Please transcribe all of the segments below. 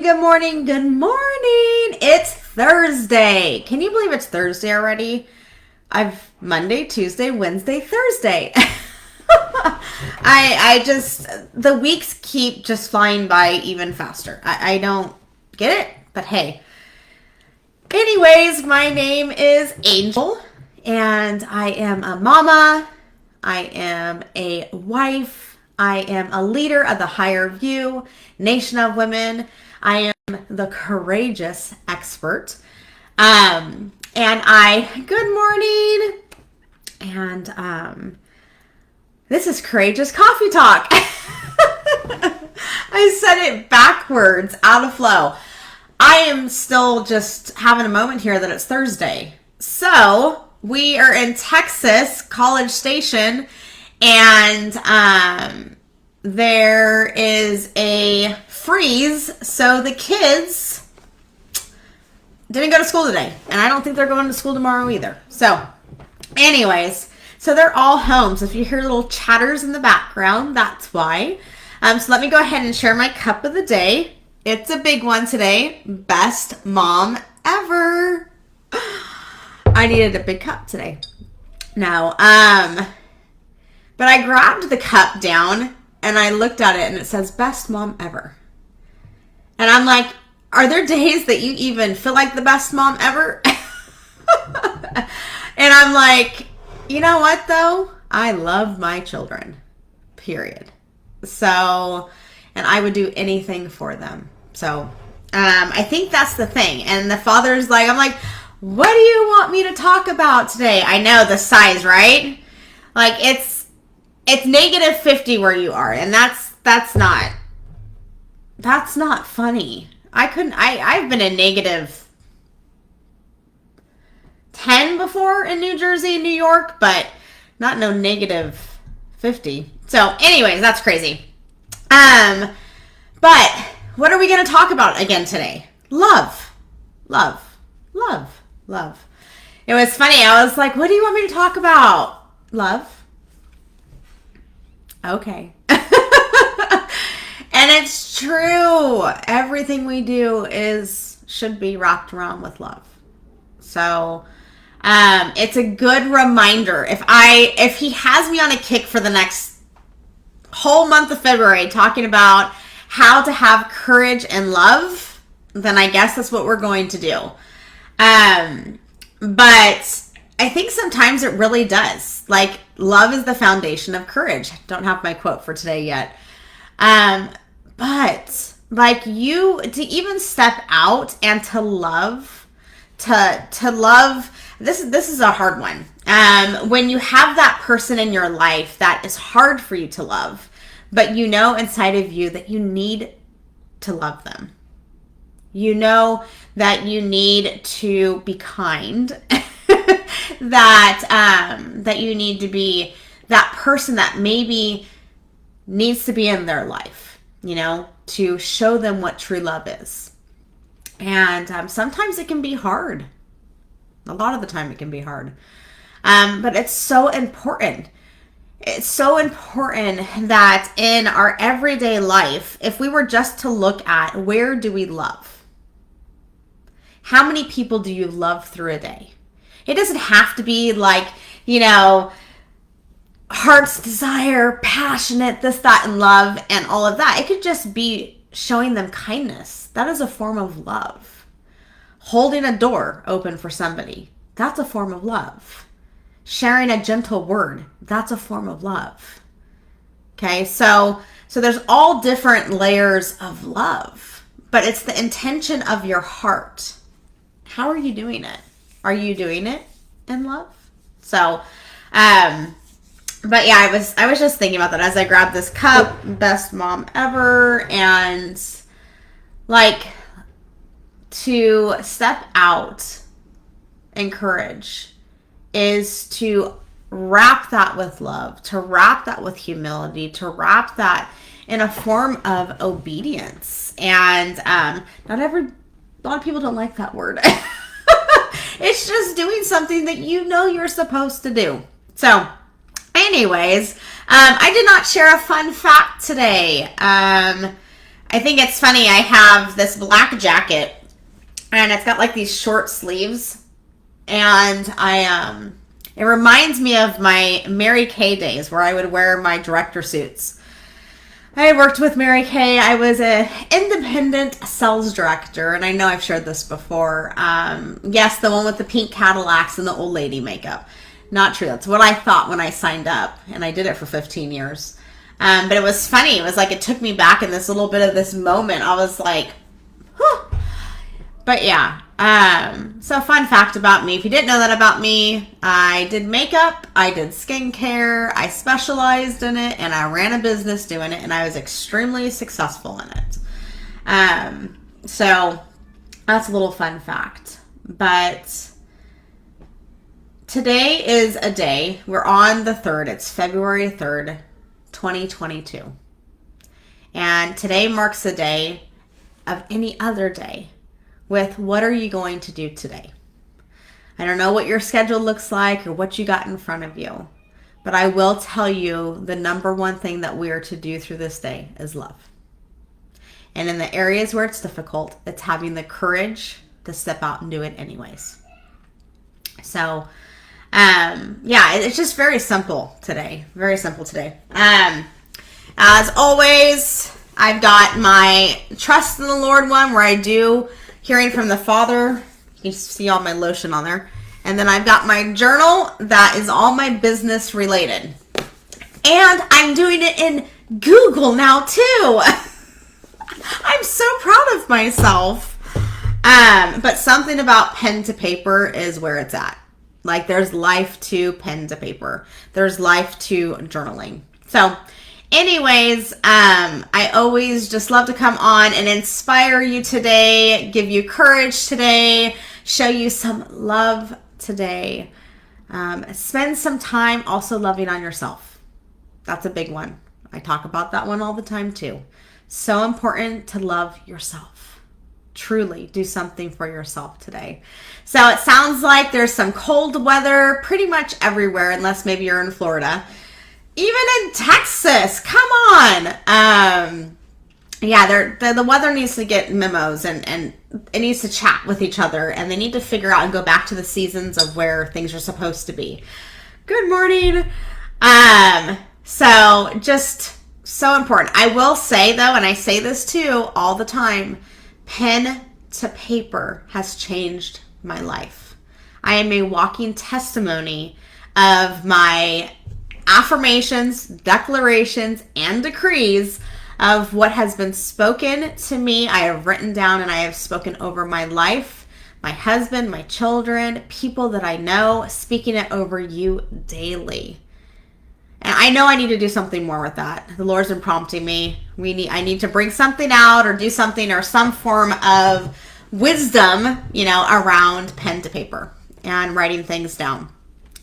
Good morning, good morning. It's Thursday. Can you believe it's Thursday already? I've Monday, Tuesday, Wednesday, Thursday. The weeks keep just flying by even faster. I don't get it, but hey. Anyways, my name is Angel, and I am a mama. I am a wife. I am a leader of the Higher View Nation of Women. I am the courageous expert. Good morning. And this is Courageous Coffee Talk. I said it backwards, out of flow. I am still just having a moment here that it's Thursday. So we are in Texas, College Station, and there is a freeze, so the kids didn't go to school today, and I don't think they're going to school tomorrow either. So anyways, so they're all home. So if you hear little chatters in the background, that's why. So let me go ahead and share my cup of the day. It's a big one today. Best mom ever. I needed a big cup today. No, but I grabbed the cup down and I looked at it and it says best mom ever. And I'm like, are there days that you even feel like the best mom ever? And I'm like, you know what though? I love my children, period. So, and I would do anything for them. So, I think that's the thing. And the father's like, I'm like, what do you want me to talk about today? I know the size, right? Like it's negative 50 where you are. And that's not funny. I've been in negative 10 before in New Jersey, New York, but not no negative 50. So anyways, that's crazy. But what are we going to talk about again today? Love. It was funny. I was like, what do you want me to talk about? Love. Okay. And it's true. Everything we do should be wrapped around with love. So, it's a good reminder. If he has me on a kick for the next whole month of February talking about how to have courage and love, then I guess that's what we're going to do. But I think sometimes it really does. Like, love is the foundation of courage. I don't have my quote for today yet. But like to even step out and to love, this is a hard one. When you have that person in your life that is hard for you to love, but you know inside of you that you need to love them. You know that you need to be kind, that you need to be that person that maybe needs to be in their life, to show them what true love is. And sometimes it can be hard. A lot of the time it can be hard. But it's so important. It's so important that in our everyday life, if we were just to look at where do we love? How many people do you love through a day? It doesn't have to be like, heart's desire, passionate, this, that, and love, and all of that. It could just be showing them kindness. That is a form of love. Holding a door open for somebody. That's a form of love. Sharing a gentle word. That's a form of love. Okay, so there's all different layers of love, but it's the intention of your heart. How are you doing it? Are you doing it in love? So, but yeah, I was just thinking about that as I grabbed this cup, best mom ever, and like to step out in courage is to wrap that with love, to wrap that with humility, to wrap that in a form of obedience. And a lot of people don't like that word. It's just doing something that you're supposed to do. So anyways, I did not share a fun fact today. I think it's funny. I have this black jacket, and it's got like these short sleeves, and it reminds me of my Mary Kay days where I would wear my director suits. I worked with Mary Kay. I was an independent sales director, and I know I've shared this before. Yes, the one with the pink Cadillacs and the old lady makeup. Not true. That's what I thought when I signed up, and I did it for 15 years. But it was funny. It was like it took me back in this little bit of this moment. I was like, whew. But yeah. So fun fact about me. If you didn't know that about me, I did makeup, I did skincare, I specialized in it, and I ran a business doing it, and I was extremely successful in it. So that's a little fun fact. But today is a day, we're on the 3rd, it's February 3rd, 2022. And today marks the day of any other day with what are you going to do today? I don't know what your schedule looks like or what you got in front of you, but I will tell you the number one thing that we are to do through this day is love. And in the areas where it's difficult, it's having the courage to step out and do it anyways. So, yeah, it's just very simple today. Very simple today. As always, I've got my Trust in the Lord one where I do Hearing from the Father. You can see all my lotion on there. And then I've got my journal that is all my business related. And I'm doing it in Google now too. I'm so proud of myself. But something about pen to paper is where it's at. Like there's life to pen to paper. There's life to journaling. So anyways, I always just love to come on and inspire you today, give you courage today, show you some love today. Spend some time also loving on yourself. That's a big one. I talk about that one all the time too. So important to love yourself. Truly do something for yourself today. So it sounds like there's some cold weather pretty much everywhere, unless maybe you're in Florida. Even in Texas, come on. Yeah, the weather needs to get memos and it needs to chat with each other, and they need to figure out and go back to the seasons of where things are supposed to be. Good morning. So just so important. I will say though, and I say this too all the time, pen to paper has changed my life. I am a walking testimony of my affirmations, declarations, and decrees of what has been spoken to me. I have written down and I have spoken over my life, my husband, my children, people that I know, speaking it over you daily. And I know I need to do something more with that. The Lord's been prompting me. I need to bring something out or do something or some form of wisdom, around pen to paper and writing things down.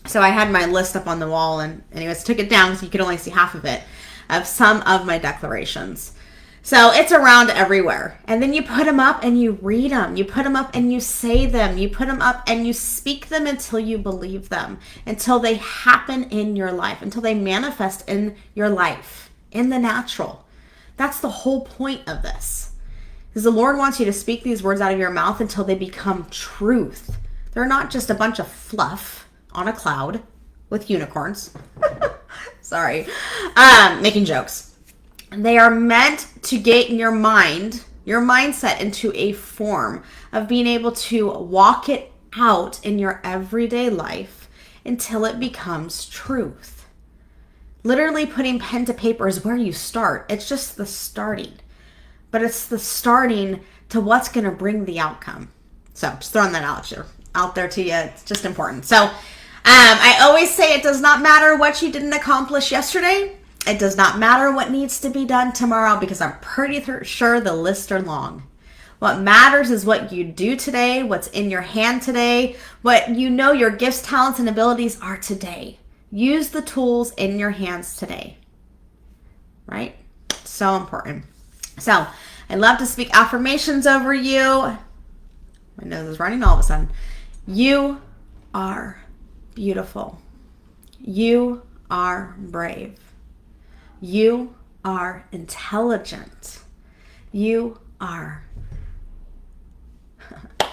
So I had my list up on the wall and anyways, took it down so you could only see half of it, of some of my declarations. So it's around everywhere. And then you put them up and you read them. You put them up and you say them. You put them up and you speak them until you believe them, until they happen in your life, until they manifest in your life, in the natural. That's the whole point of this. Because the Lord wants you to speak these words out of your mouth until they become truth. They're not just a bunch of fluff on a cloud with unicorns. Sorry. Making jokes. They are meant to get in your mindset into a form of being able to walk it out in your everyday life until it becomes truth. Literally putting pen to paper is where you start. It's just the starting. But it's the starting to what's going to bring the outcome. So just throwing that out there to you. It's just important. So I always say it does not matter what you didn't accomplish yesterday. It does not matter what needs to be done tomorrow, because I'm pretty sure the lists are long. What matters is what you do today, what's in your hand today, what your gifts, talents, and abilities are today. Use the tools in your hands today. Right? So important. So I love to speak affirmations over you. My nose is running all of a sudden. You are beautiful. You are brave. You are intelligent. You are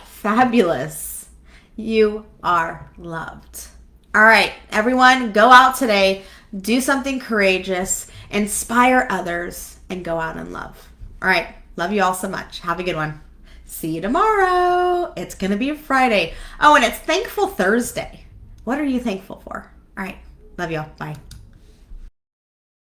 fabulous. You are loved. All right, everyone, go out today, do something courageous, inspire others, and go out in love. All right, love you all so much. Have a good one. See you tomorrow. It's going to be a Friday. Oh, and it's Thankful Thursday. What are you thankful for? All right, love you all. Bye.